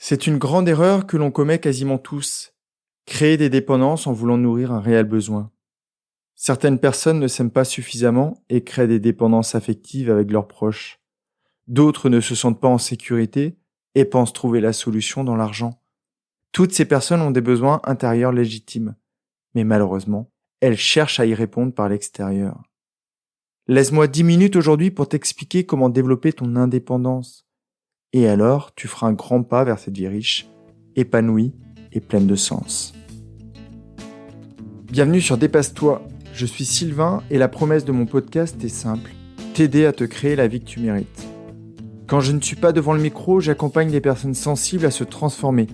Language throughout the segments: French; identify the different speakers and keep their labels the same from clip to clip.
Speaker 1: C'est une grande erreur que l'on commet quasiment tous. Créer des dépendances en voulant nourrir un réel besoin. Certaines personnes ne s'aiment pas suffisamment et créent des dépendances affectives avec leurs proches. D'autres ne se sentent pas en sécurité et pensent trouver la solution dans l'argent. Toutes ces personnes ont des besoins intérieurs légitimes. Mais malheureusement, elles cherchent à y répondre par l'extérieur. Laisse-moi 10 minutes aujourd'hui pour t'expliquer comment développer ton indépendance. Et alors, tu feras un grand pas vers cette vie riche, épanouie et pleine de sens. Bienvenue sur Dépasse-toi. Je suis Sylvain et la promesse de mon podcast est simple, t'aider à te créer la vie que tu mérites. Quand je ne suis pas devant le micro, j'accompagne les personnes sensibles à se transformer.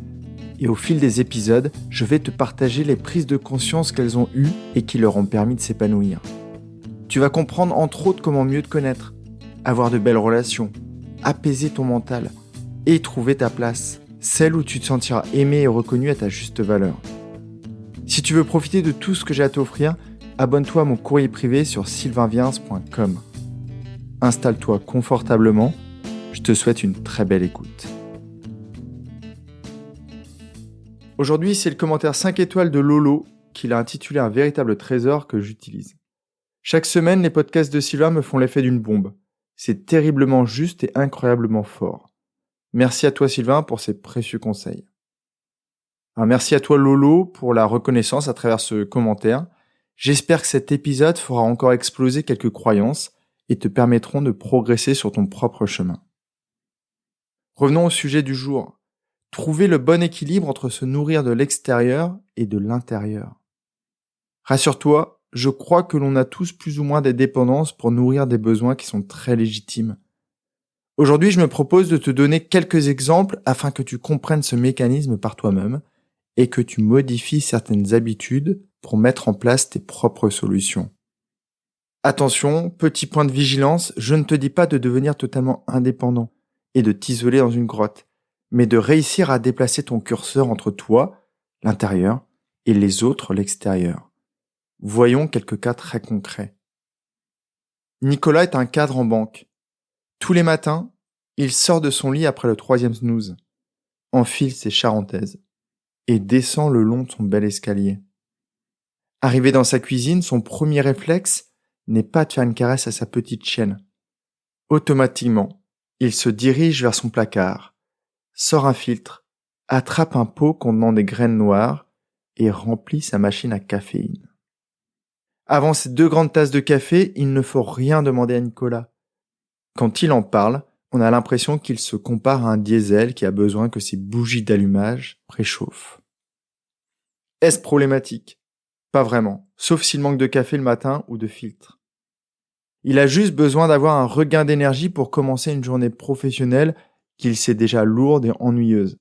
Speaker 1: Et au fil des épisodes, je vais te partager les prises de conscience qu'elles ont eues et qui leur ont permis de s'épanouir. Tu vas comprendre entre autres comment mieux te connaître, avoir de belles relations, apaiser ton mental et trouver ta place, celle où tu te sentiras aimé et reconnu à ta juste valeur. Si tu veux profiter de tout ce que j'ai à t'offrir, abonne-toi à mon courrier privé sur sylvainviens.com. Installe-toi confortablement, je te souhaite une très belle écoute. Aujourd'hui, c'est le commentaire 5 étoiles de Lolo qu'il a intitulé un véritable trésor que j'utilise. Chaque semaine, les podcasts de Sylvain me font l'effet d'une bombe. C'est terriblement juste et incroyablement fort. Merci à toi Sylvain pour ces précieux conseils. Alors merci à toi Lolo pour la reconnaissance à travers ce commentaire. J'espère que cet épisode fera encore exploser quelques croyances et te permettront de progresser sur ton propre chemin. Revenons au sujet du jour. Trouver le bon équilibre entre se nourrir de l'extérieur et de l'intérieur. Rassure-toi, je crois que l'on a tous plus ou moins des dépendances pour nourrir des besoins qui sont très légitimes. Aujourd'hui, je me propose de te donner quelques exemples afin que tu comprennes ce mécanisme par toi-même et que tu modifies certaines habitudes pour mettre en place tes propres solutions. Attention, petit point de vigilance, je ne te dis pas de devenir totalement indépendant et de t'isoler dans une grotte, mais de réussir à déplacer ton curseur entre toi, l'intérieur, et les autres, l'extérieur. Voyons quelques cas très concrets. Nicolas est un cadre en banque. Tous les matins, il sort de son lit après le 3e snooze, enfile ses charentaises et descend le long de son bel escalier. Arrivé dans sa cuisine, son premier réflexe n'est pas de faire une caresse à sa petite chienne. Automatiquement, il se dirige vers son placard, sort un filtre, attrape un pot contenant des graines noires et remplit sa machine à caféine. Avant ces 2 grandes tasses de café, il ne faut rien demander à Nicolas. Quand il en parle, on a l'impression qu'il se compare à un diesel qui a besoin que ses bougies d'allumage préchauffent. Est-ce problématique ? Pas vraiment, sauf s'il manque de café le matin ou de filtre. Il a juste besoin d'avoir un regain d'énergie pour commencer une journée professionnelle qu'il sait déjà lourde et ennuyeuse.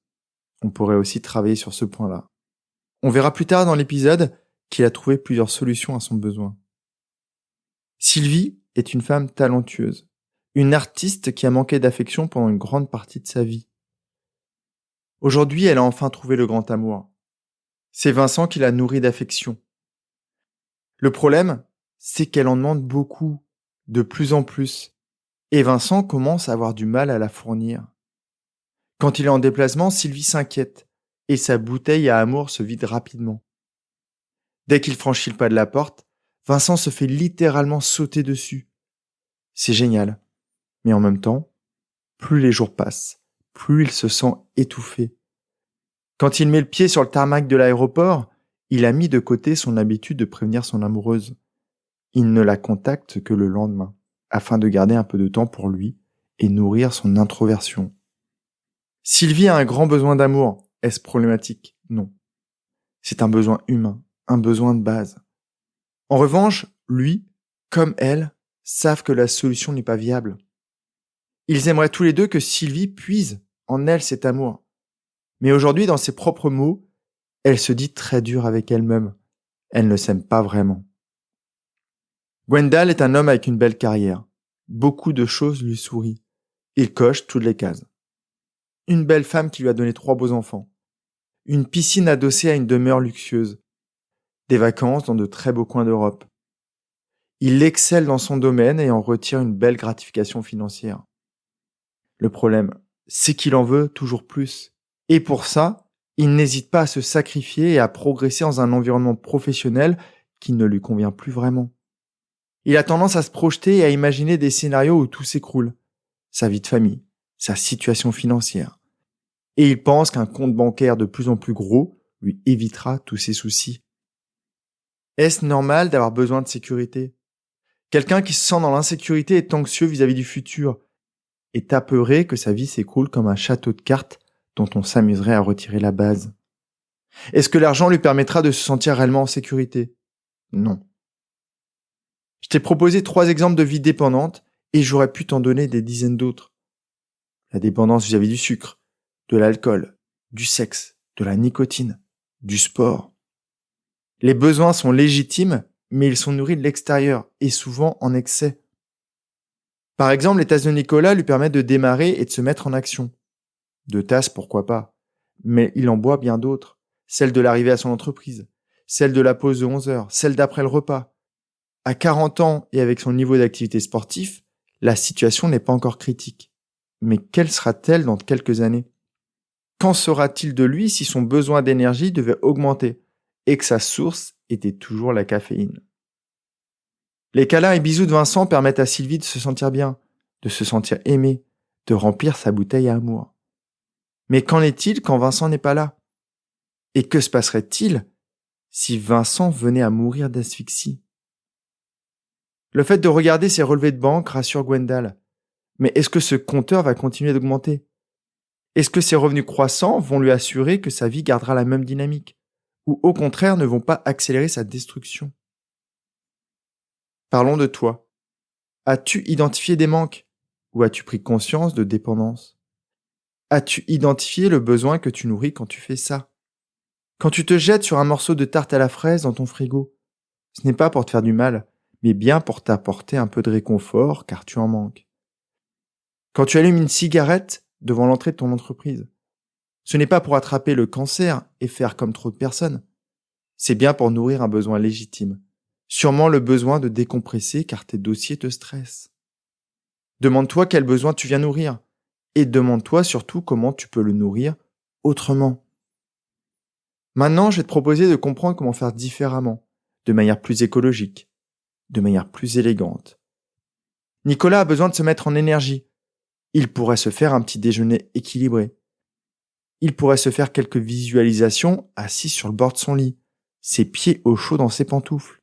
Speaker 1: On pourrait aussi travailler sur ce point-là. On verra plus tard dans l'épisode qu'il a trouvé plusieurs solutions à son besoin. Sylvie est une femme talentueuse, une artiste qui a manqué d'affection pendant une grande partie de sa vie. Aujourd'hui, elle a enfin trouvé le grand amour. C'est Vincent qui la nourrit d'affection. Le problème, c'est qu'elle en demande beaucoup, de plus en plus, et Vincent commence à avoir du mal à la fournir. Quand il est en déplacement, Sylvie s'inquiète, et sa bouteille à amour se vide rapidement. Dès qu'il franchit le pas de la porte, Vincent se fait littéralement sauter dessus. C'est génial. Mais en même temps, plus les jours passent, plus il se sent étouffé. Quand il met le pied sur le tarmac de l'aéroport, il a mis de côté son habitude de prévenir son amoureuse. Il ne la contacte que le lendemain, afin de garder un peu de temps pour lui et nourrir son introversion. Sylvie a un grand besoin d'amour. Est-ce problématique ? Non. C'est un besoin humain, un besoin de base. En revanche, lui, comme elle, savent que la solution n'est pas viable. Ils aimeraient tous les deux que Sylvie puise en elle cet amour. Mais aujourd'hui, dans ses propres mots, elle se dit très dure avec elle-même. Elle ne s'aime pas vraiment. Gwendal est un homme avec une belle carrière. Beaucoup de choses lui sourient. Il coche toutes les cases. Une belle femme qui lui a donné 3 beaux enfants. Une piscine adossée à une demeure luxueuse. Des vacances dans de très beaux coins d'Europe. Il excelle dans son domaine et en retire une belle gratification financière. Le problème, c'est qu'il en veut toujours plus Et pour ça, il n'hésite pas à se sacrifier et à progresser dans un environnement professionnel qui ne lui convient plus vraiment. Il a tendance à se projeter et à imaginer des scénarios où tout s'écroule. Sa vie de famille, sa situation financière. Et il pense qu'un compte bancaire de plus en plus gros lui évitera tous ses soucis. Est-ce normal d'avoir besoin de sécurité ? Quelqu'un qui se sent dans l'insécurité est anxieux vis-à-vis du futur, est apeuré que sa vie s'écroule comme un château de cartes dont on s'amuserait à retirer la base. Est-ce que l'argent lui permettra de se sentir réellement en sécurité ? Non. Je t'ai proposé 3 exemples de vie dépendante et j'aurais pu t'en donner des dizaines d'autres. La dépendance vis-à-vis du sucre, de l'alcool, du sexe, de la nicotine, du sport. Les besoins sont légitimes, mais ils sont nourris de l'extérieur et souvent en excès. Par exemple, les tasses de Nicolas lui permettent de démarrer et de se mettre en action. 2 tasses, pourquoi pas. Mais il en boit bien d'autres. Celle de l'arrivée à son entreprise, celle de la pause de 11 heures, celle d'après le repas. À 40 ans et avec son niveau d'activité sportif, la situation n'est pas encore critique. Mais quelle sera-t-elle dans quelques années ? Qu'en sera-t-il de lui si son besoin d'énergie devait augmenter et que sa source était toujours la caféine ? Les câlins et bisous de Vincent permettent à Sylvie de se sentir bien, de se sentir aimée, de remplir sa bouteille à amour. Mais qu'en est-il quand Vincent n'est pas là ? Et que se passerait-il si Vincent venait à mourir d'asphyxie ? Le fait de regarder ses relevés de banque rassure Gwendal. Mais est-ce que ce compteur va continuer d'augmenter ? Est-ce que ses revenus croissants vont lui assurer que sa vie gardera la même dynamique ? Ou au contraire ne vont pas accélérer sa destruction ? Parlons de toi. As-tu identifié des manques ? Ou as-tu pris conscience de dépendance ? As-tu identifié le besoin que tu nourris quand tu fais ça ? Quand tu te jettes sur un morceau de tarte à la fraise dans ton frigo, ce n'est pas pour te faire du mal, mais bien pour t'apporter un peu de réconfort car tu en manques. Quand tu allumes une cigarette devant l'entrée de ton entreprise, ce n'est pas pour attraper le cancer et faire comme trop de personnes. C'est bien pour nourrir un besoin légitime. Sûrement le besoin de décompresser car tes dossiers te stressent. Demande-toi quel besoin tu viens nourrir et demande-toi surtout comment tu peux le nourrir autrement. Maintenant, je vais te proposer de comprendre comment faire différemment, de manière plus écologique, de manière plus élégante. Nicolas a besoin de se mettre en énergie. Il pourrait se faire un petit déjeuner équilibré. Il pourrait se faire quelques visualisations assis sur le bord de son lit, ses pieds au chaud dans ses pantoufles.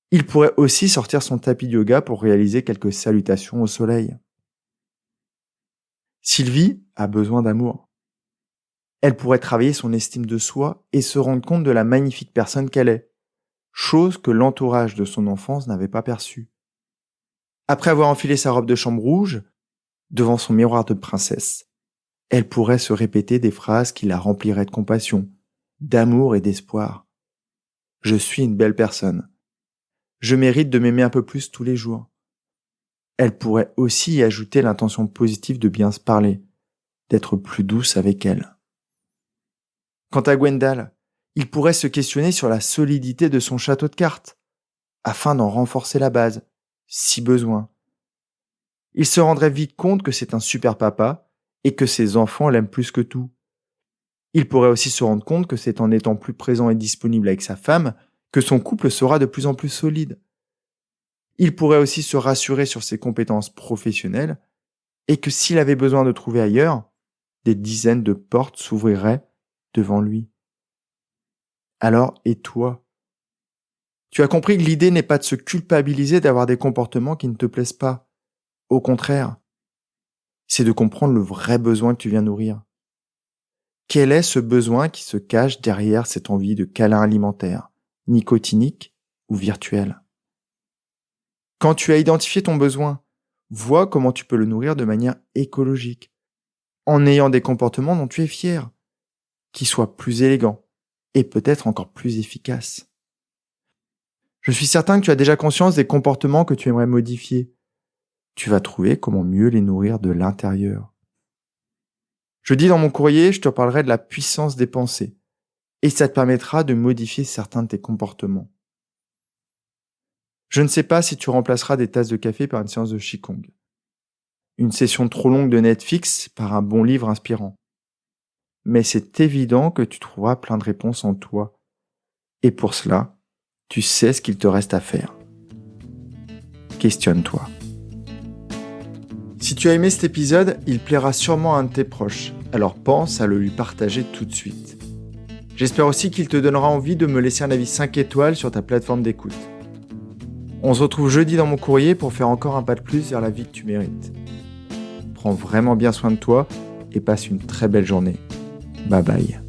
Speaker 1: Il pourrait aussi sortir son tapis de yoga pour réaliser quelques salutations au soleil. Sylvie a besoin d'amour. Elle pourrait travailler son estime de soi et se rendre compte de la magnifique personne qu'elle est, chose que l'entourage de son enfance n'avait pas perçue. Après avoir enfilé sa robe de chambre rouge, devant son miroir de princesse, elle pourrait se répéter des phrases qui la rempliraient de compassion, d'amour et d'espoir. Je suis une belle personne. Je mérite de m'aimer un peu plus tous les jours. Elle pourrait aussi y ajouter l'intention positive de bien se parler, d'être plus douce avec elle. Quant à Gwendal, il pourrait se questionner sur la solidité de son château de cartes, afin d'en renforcer la base, si besoin. Il se rendrait vite compte que c'est un super papa et que ses enfants l'aiment plus que tout. Il pourrait aussi se rendre compte que c'est en étant plus présent et disponible avec sa femme que son couple sera de plus en plus solide. Il pourrait aussi se rassurer sur ses compétences professionnelles et que s'il avait besoin de trouver ailleurs, des dizaines de portes s'ouvriraient devant lui. Alors, et toi ? Tu as compris que l'idée n'est pas de se culpabiliser d'avoir des comportements qui ne te plaisent pas. Au contraire, c'est de comprendre le vrai besoin que tu viens nourrir. Quel est ce besoin qui se cache derrière cette envie de câlin alimentaire, nicotinique ou virtuel ? Quand tu as identifié ton besoin, vois comment tu peux le nourrir de manière écologique, en ayant des comportements dont tu es fier, qui soient plus élégants et peut-être encore plus efficaces. Je suis certain que tu as déjà conscience des comportements que tu aimerais modifier. Tu vas trouver comment mieux les nourrir de l'intérieur. Je dis dans mon courrier, je te parlerai de la puissance des pensées, et ça te permettra de modifier certains de tes comportements. Je ne sais pas si tu remplaceras des tasses de café par une séance de Qigong, une session trop longue de Netflix par un bon livre inspirant, mais c'est évident que tu trouveras plein de réponses en toi. Et pour cela, tu sais ce qu'il te reste à faire. Questionne-toi. Si tu as aimé cet épisode, il plaira sûrement à un de tes proches, alors pense à le lui partager tout de suite. J'espère aussi qu'il te donnera envie de me laisser un avis 5 étoiles sur ta plateforme d'écoute. On se retrouve jeudi dans mon courrier pour faire encore un pas de plus vers la vie que tu mérites. Prends vraiment bien soin de toi et passe une très belle journée. Bye bye.